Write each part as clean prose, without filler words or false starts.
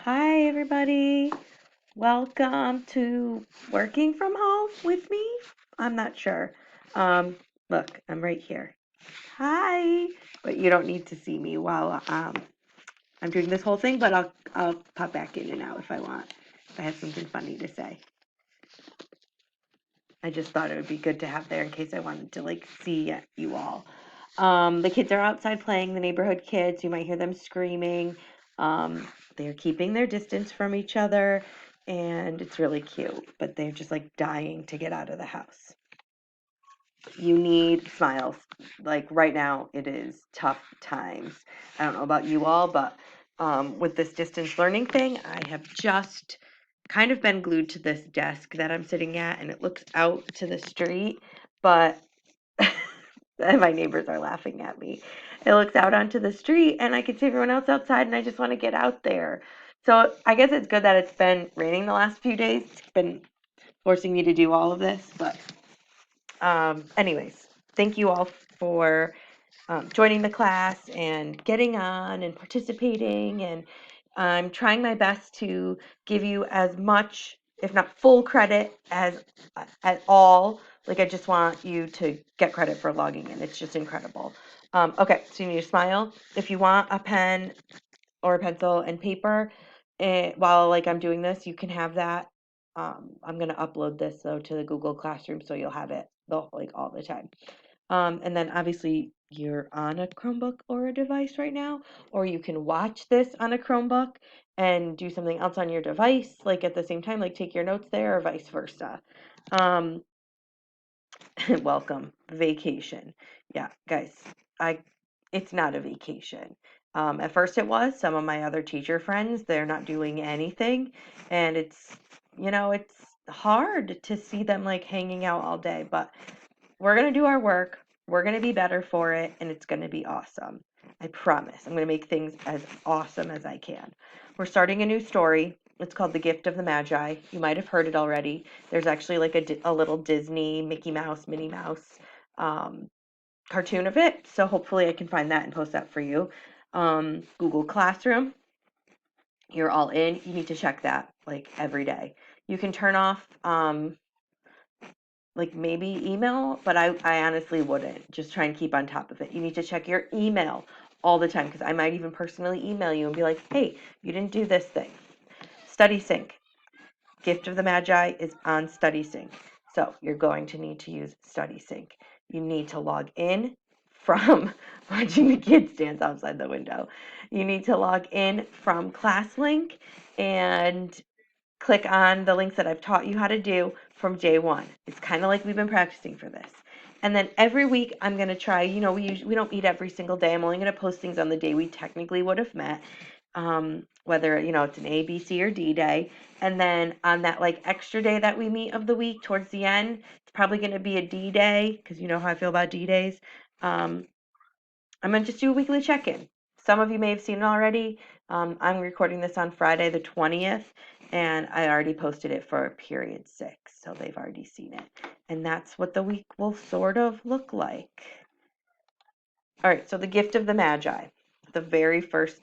Hi, everybody. Welcome to working from home with me. I'm not sure. Look, I'm right here. Hi, but you don't need to see me while I'm doing this whole thing, but I'll pop back in and out if I want. If I have something funny to say. I just thought it would be good to have there in case I wanted to see you all. The kids are outside playing, the neighborhood kids. You might hear them screaming. They're keeping their distance from each other, and it's really cute, but they're just dying to get out of the house. You need smiles. Right now, it is tough times. I don't know about you all, but with this distance learning thing, I have just kind of been glued to this desk that I'm sitting at, and it looks out to the street, but and my neighbors are laughing at me. It looks out onto the street, and I can see everyone else outside, and I just want to get out there. So I guess it's good that it's been raining the last few days. It's been forcing me to do all of this, but anyways, thank you all for joining the class and getting on and participating. And I'm trying my best to give you as much, if not full credit as at all. I just want you to get credit for logging in. It's just incredible. Okay, so you need to smile. If you want a pen or a pencil and paper, while I'm doing this, you can have that. I'm gonna upload this though to the Google Classroom, so you'll have it all the time. And then obviously you're on a Chromebook or a device right now, or you can watch this on a Chromebook and do something else on your device, at the same time, take your notes there or vice versa. Um, welcome, vacation. Yeah, guys, it's not a vacation. At first it was. Some of my other teacher friends, they're not doing anything, and it's hard to see them hanging out all day, but we're going to do our work. We're going to be better for it, and it's going to be awesome. I promise. I'm going to make things as awesome as I can. We're starting a new story. It's called The Gift of the Magi. You might have heard it already. There's actually a little Disney Mickey Mouse, Minnie Mouse cartoon of it. So hopefully I can find that and post that for you. Google Classroom. You're all in. You need to check that every day. You can turn off maybe email, but I honestly wouldn't. Just try and keep on top of it. You need to check your email all the time, because I might even personally email you and be like, hey, you didn't do this thing. Study Sync. Gift of the Magi is on Study Sync. So you're going to need to use Study Sync. You need to log in from watching the kids dance outside the window. You need to log in from ClassLink and click on the links that I've taught you how to do from day one. It's kind of like we've been practicing for this. And then every week I'm going to try, we don't meet every single day. I'm only going to post things on the day we technically would have met, whether, it's an A, B, C, or D day. And then on that extra day that we meet of the week towards the end, it's probably going to be a D day, because you know how I feel about D days. I'm going to just do a weekly check-in. Some of you may have seen it already. I'm recording this on Friday the 20th, and I already posted it for period 6, so they've already seen it. And that's what the week will sort of look like. All right, so the Gift of the Magi, the very first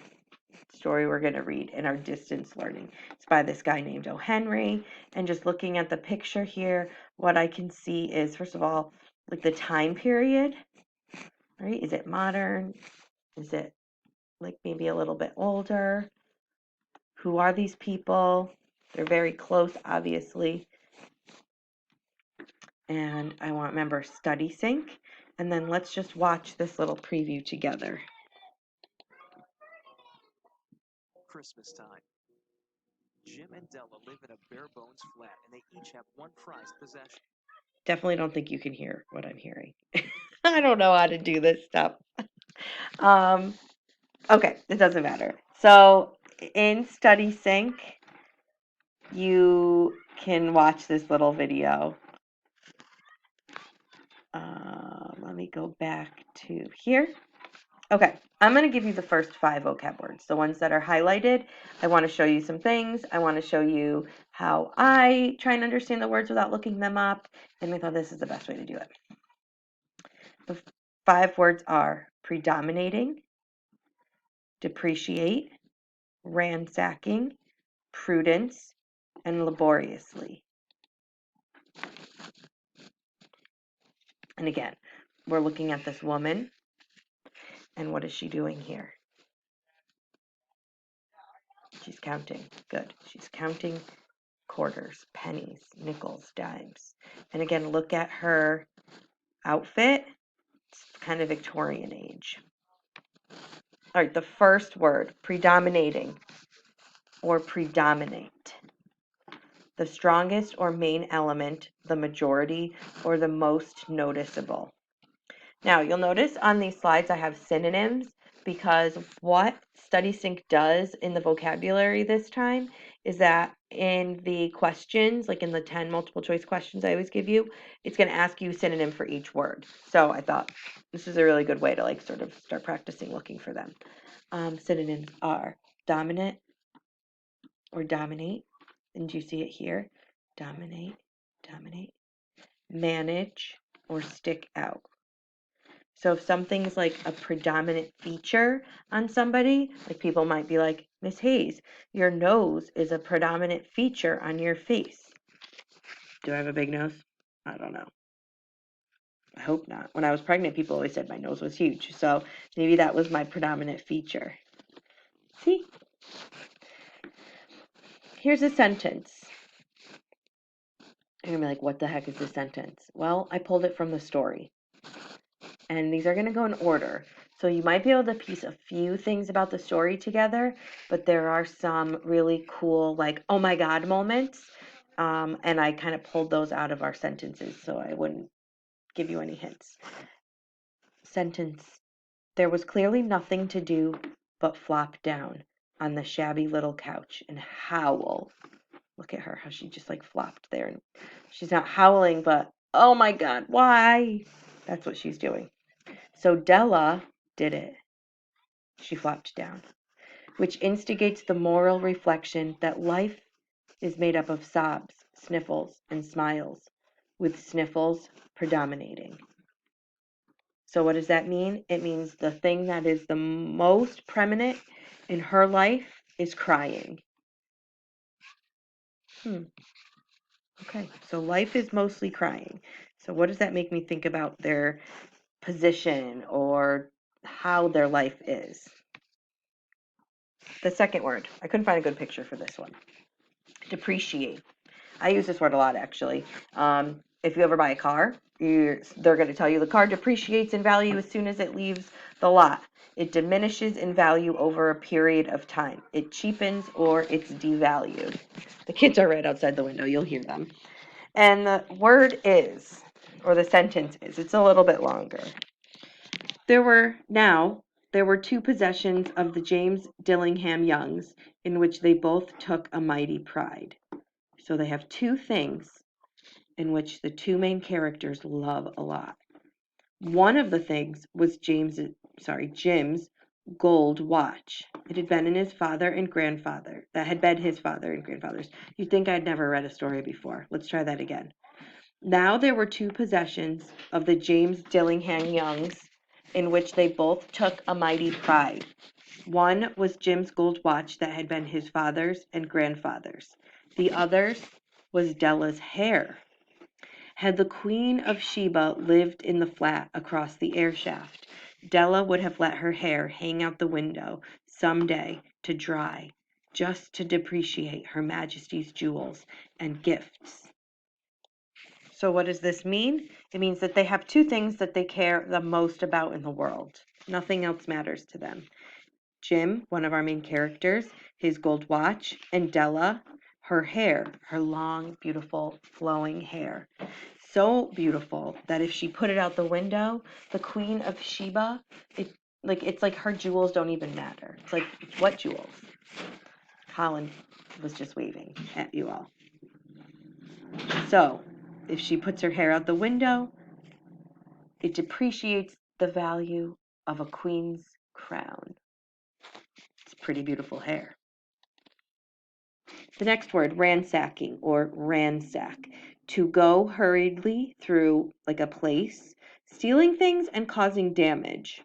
story we're going to read in our distance learning. It's by this guy named O. Henry. And just looking at the picture here, what I can see is, first of all, the time period. Right? Is it modern? Is it maybe a little bit older? Who are these people? They're very close, obviously. And I want to remember Study Sync. And then let's just watch this little preview together. Christmas time. Jim and Della live in a bare bones flat, and they each have one prized possession. Definitely don't think you can hear what I'm hearing. I don't know how to do this stuff. Okay, it doesn't matter. So in Study Sync, you can watch this little video. Let me go back to here. Okay, I'm going to give you the first 5 vocab words, the ones that are highlighted. I want to show you some things. I want to show you how I try and understand the words without looking them up, and I thought this is the best way to do it. The 5 words are predominating, depreciate, ransacking, prudence, and laboriously. And again, we're looking at this woman, and what is she doing here? She's counting. Good. She's counting quarters, pennies, nickels, dimes. And again, look at her outfit. It's kind of Victorian age. All right, the first word, predominating or predominate. The strongest or main element, the majority, or the most noticeable. Now, you'll notice on these slides I have synonyms because what StudySync does in the vocabulary this time is that in the questions, like in the 10 multiple choice questions I always give you, it's going to ask you a synonym for each word. So I thought this is a really good way to like sort of start practicing looking for them. Synonyms are dominant or dominate. And you see it here? Dominate, dominate. Manage or stick out. So if something's like a predominant feature on somebody, like people might be like, Miss Hayes, your nose is a predominant feature on your face. Do I have a big nose? I don't know. I hope not. When I was pregnant, people always said my nose was huge. So maybe that was my predominant feature. See? Here's a sentence. You're going to be like, what the heck is this sentence? Well, I pulled it from the story. And these are going to go in order. So you might be able to piece a few things about the story together, but there are some really cool, like, oh my God moments. And I kind of pulled those out of our sentences, so I wouldn't give you any hints. Sentence. There was clearly nothing to do but flop down on the shabby little couch and howl. Look at her, how she just like flopped there. And she's not howling, but oh my God, why? That's what she's doing. So Della did it. She flopped down, which instigates the moral reflection that life is made up of sobs, sniffles, and smiles, with sniffles predominating. So what does that mean? It means the thing that is the most preeminent in her life is crying. Okay, so life is mostly crying. So what does that make me think about their position or how their life is? The second word, I couldn't find a good picture for this one. Depreciate. I use this word a lot, actually. If you ever buy a car, they're going to tell you the car depreciates in value as soon as it leaves the lot. It diminishes in value over a period of time. It cheapens or it's devalued. The kids are right outside the window. You'll hear them. And the word is, or the sentence is, it's a little bit longer. There were two possessions of the James Dillingham Youngs in which they both took a mighty pride. So they have two things in which the two main characters love a lot. One of the things was Jim's gold watch. It had been his father and grandfather's. You'd think I'd never read a story before. Let's try that again. Now there were two possessions of the James Dillingham Youngs in which they both took a mighty pride. One was Jim's gold watch that had been his father's and grandfather's. The other was Della's hair. Had the Queen of Sheba lived in the flat across the air shaft, Della would have let her hair hang out the window some day to dry, just to depreciate Her Majesty's jewels and gifts. So what does this mean? It means that they have two things that they care the most about in the world. Nothing else matters to them. Jim, one of our main characters, his gold watch, and Della, her hair, her long, beautiful, flowing hair. So beautiful that if she put it out the window, the Queen of Sheba, it's like her jewels don't even matter. It's like, what jewels? Colin was just waving at you all. So if she puts her hair out the window, it depreciates the value of a queen's crown. It's pretty beautiful hair. The next word, ransacking or ransack. To go hurriedly through like a place, stealing things and causing damage.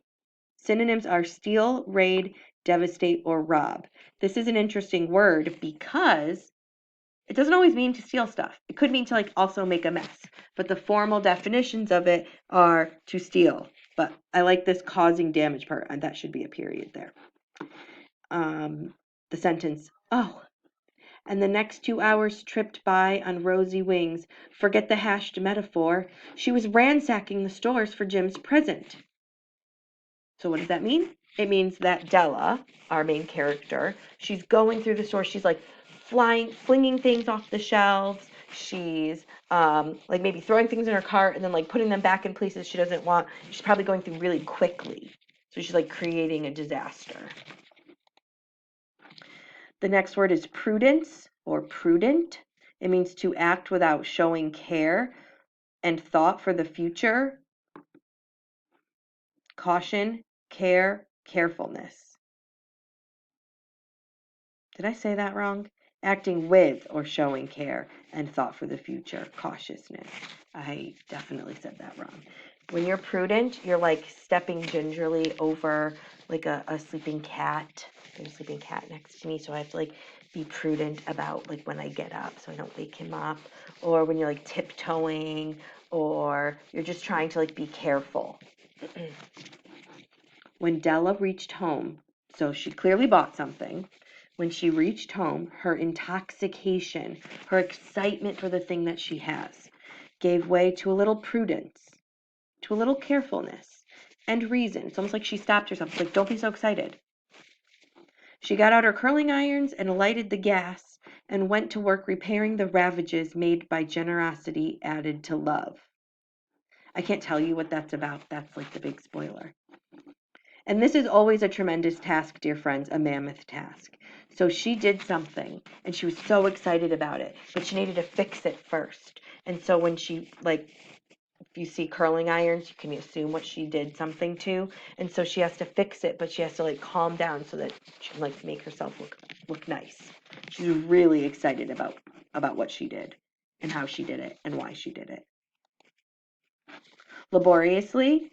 Synonyms are steal, raid, devastate, or rob. This is an interesting word because it doesn't always mean to steal stuff. It could mean to like also make a mess. But the formal definitions of it are to steal. But I like this causing damage part, and that should be a period there. The sentence, oh, and the next 2 hours tripped by on rosy wings. Forget the hashed metaphor. She was ransacking the stores for Jim's present. So what does that mean? It means that Della, our main character, she's going through the store. She's like flinging things off the shelves. She's like maybe throwing things in her cart and then like putting them back in places she doesn't want. She's probably going through really quickly. So she's like creating a disaster. The next word is prudence or prudent. It means to act without showing care and thought for the future. Caution, care, carefulness. Did I say that wrong? Acting with or showing care and thought for the future. Cautiousness. I definitely said that wrong. When you're prudent, you're like stepping gingerly over like a sleeping cat. There's a sleeping cat next to me, so I have to like be prudent about like when I get up so I don't wake him up. Or when you're like tiptoeing, or you're just trying to like be careful. When Della reached home, so she clearly bought something. When she reached home, her intoxication, her excitement for the thing that she has, gave way to a little prudence, to a little carefulness and reason. It's almost like she stopped herself. It's like, don't be so excited. She got out her curling irons and lighted the gas and went to work repairing the ravages made by generosity added to love. I can't tell you what that's about. That's like the big spoiler. And this is always a tremendous task, dear friends, a mammoth task. So she did something and she was so excited about it, but she needed to fix it first. And so when she, like, if you see curling irons, you can assume what she did something to. And so she has to fix it, but she has to like calm down so that she can like make herself look nice. She's really excited about what she did and how she did it and why she did it. Laboriously,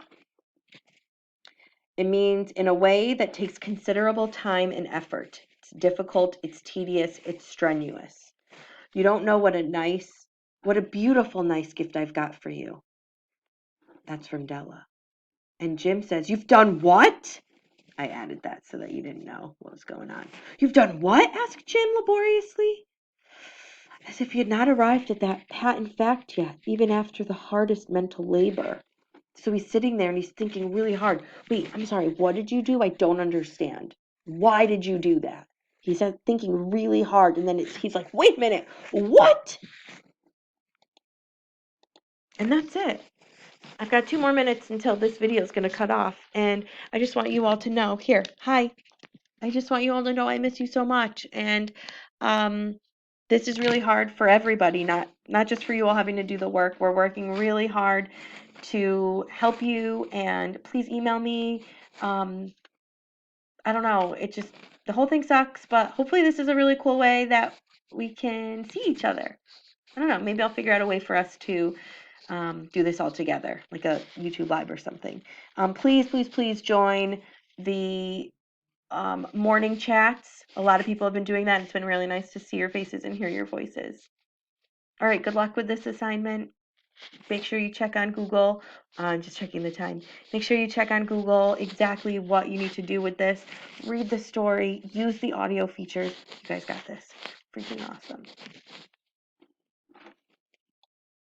it means in a way that takes considerable time and effort. It's difficult, it's tedious, it's strenuous. You don't know what a beautiful, nice gift I've got for you. That's from Della. And Jim says, you've done what? I added that so that you didn't know what was going on. You've done what? Asked Jim laboriously. As if he had not arrived at that patent fact yet, even after the hardest mental labor. So he's sitting there and he's thinking really hard. Wait, I'm sorry, what did you do? I don't understand. Why did you do that? He's thinking really hard, and then he's like, wait a minute, what? And that's it. I've got 2 more minutes until this video is going to cut off, and I just want you all to know, here, hi. I just want you all to know I miss you so much, and this is really hard for everybody, not just for you all having to do the work. We're working really hard to help you, and please email me. I don't know, the whole thing sucks, but hopefully this is a really cool way that we can see each other. I don't know, maybe I'll figure out a way for us to do this all together, like a YouTube live or something. Please join the morning chats. A lot of people have been doing that. It's been really nice to see your faces and hear your voices. All right, good luck with this assignment. Make sure you check on Google. I'm just checking the time. Make sure you check on Google exactly what you need to do with this. Read the story. Use the audio features. You guys got this. Freaking awesome.